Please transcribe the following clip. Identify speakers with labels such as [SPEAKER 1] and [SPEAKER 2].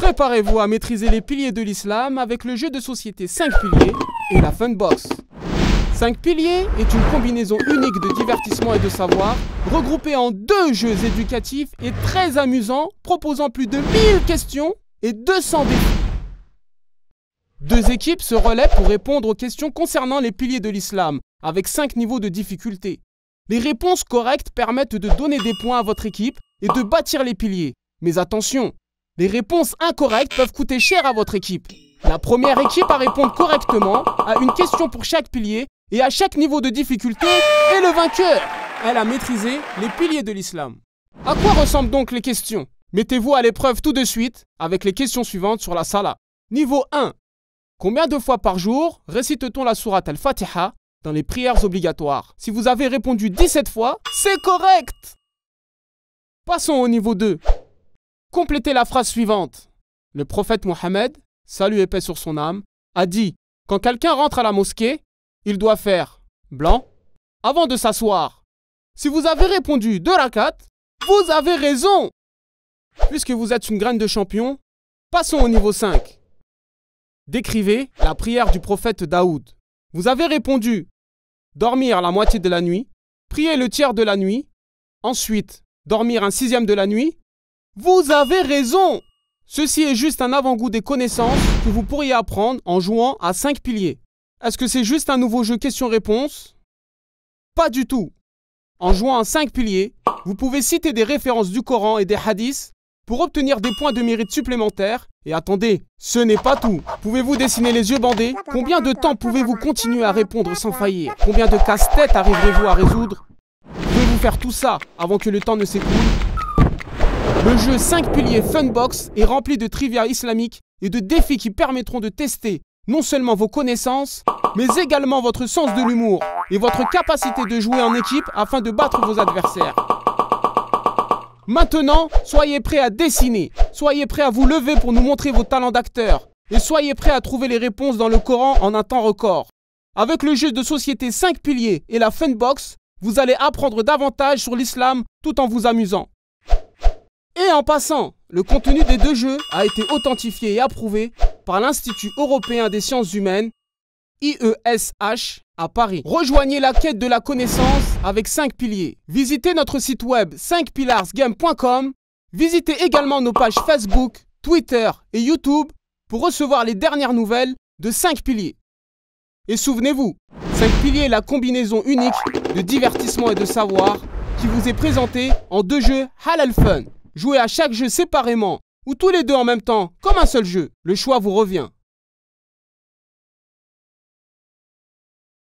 [SPEAKER 1] Préparez-vous à maîtriser les piliers de l'islam avec le jeu de société 5 piliers et la Funbox. 5 piliers est une combinaison unique de divertissement et de savoir, regroupée en 2 jeux éducatifs et très amusants, proposant plus de 1000 questions et 200 défis. 2 équipes se relaient pour répondre aux questions concernant les piliers de l'islam, avec 5 niveaux de difficulté. Les réponses correctes permettent de donner des points à votre équipe et de bâtir les piliers. Mais attention, les réponses incorrectes peuvent coûter cher à votre équipe. La première équipe à répondre correctement à une question pour chaque pilier et à chaque niveau de difficulté est le vainqueur. Elle a maîtrisé les piliers de l'islam. À quoi ressemblent donc les questions? Mettez-vous à l'épreuve tout de suite avec les questions suivantes sur la Salah. Niveau 1. Combien de fois par jour récite-t-on la sourate Al-Fatiha dans les prières obligatoires? Si vous avez répondu 17 fois, c'est correct! Passons au niveau 2. Complétez la phrase suivante. Le prophète Mohammed, salut et paix sur son âme, a dit « Quand quelqu'un rentre à la mosquée, il doit faire blanc avant de s'asseoir. » Si vous avez répondu 2 rakats, vous avez raison! Puisque vous êtes une graine de champion, passons au niveau 5. Décrivez la prière du prophète Daoud. Vous avez répondu dormir la moitié de la nuit, prier le tiers de la nuit, ensuite dormir un 6e de la nuit. Vous avez raison! Ceci est juste un avant-goût des connaissances que vous pourriez apprendre en jouant à 5 piliers. Est-ce que c'est juste un nouveau jeu questions-réponses? Pas du tout. En jouant à 5 piliers, vous pouvez citer des références du Coran et des hadiths pour obtenir des points de mérite supplémentaires. Et attendez, ce n'est pas tout. Pouvez-vous dessiner les yeux bandés? Combien de temps pouvez-vous continuer à répondre sans faillir? Combien de casse-tête arriverez-vous à résoudre? Pouvez-vous faire tout ça avant que le temps ne s'écoule? Le jeu 5 piliers Funbox est rempli de trivia islamique et de défis qui permettront de tester non seulement vos connaissances, mais également votre sens de l'humour et votre capacité de jouer en équipe afin de battre vos adversaires. Maintenant, soyez prêts à dessiner, soyez prêts à vous lever pour nous montrer vos talents d'acteur et soyez prêts à trouver les réponses dans le Coran en un temps record. Avec le jeu de société 5 piliers et la Funbox, vous allez apprendre davantage sur l'islam tout en vous amusant. Et en passant, le contenu des 2 jeux a été authentifié et approuvé par l'Institut européen des sciences humaines, IESH, à Paris. Rejoignez la quête de la connaissance avec 5 piliers. Visitez notre site web 5pilarsgame.com. Visitez également nos pages Facebook, Twitter et YouTube pour recevoir les dernières nouvelles de 5 piliers. Et souvenez-vous, 5 piliers est la combinaison unique de divertissement et de savoir qui vous est présentée en 2 jeux Halal Fun. Jouez à chaque jeu séparément ou tous les 2 en même temps comme un seul jeu. Le choix vous revient.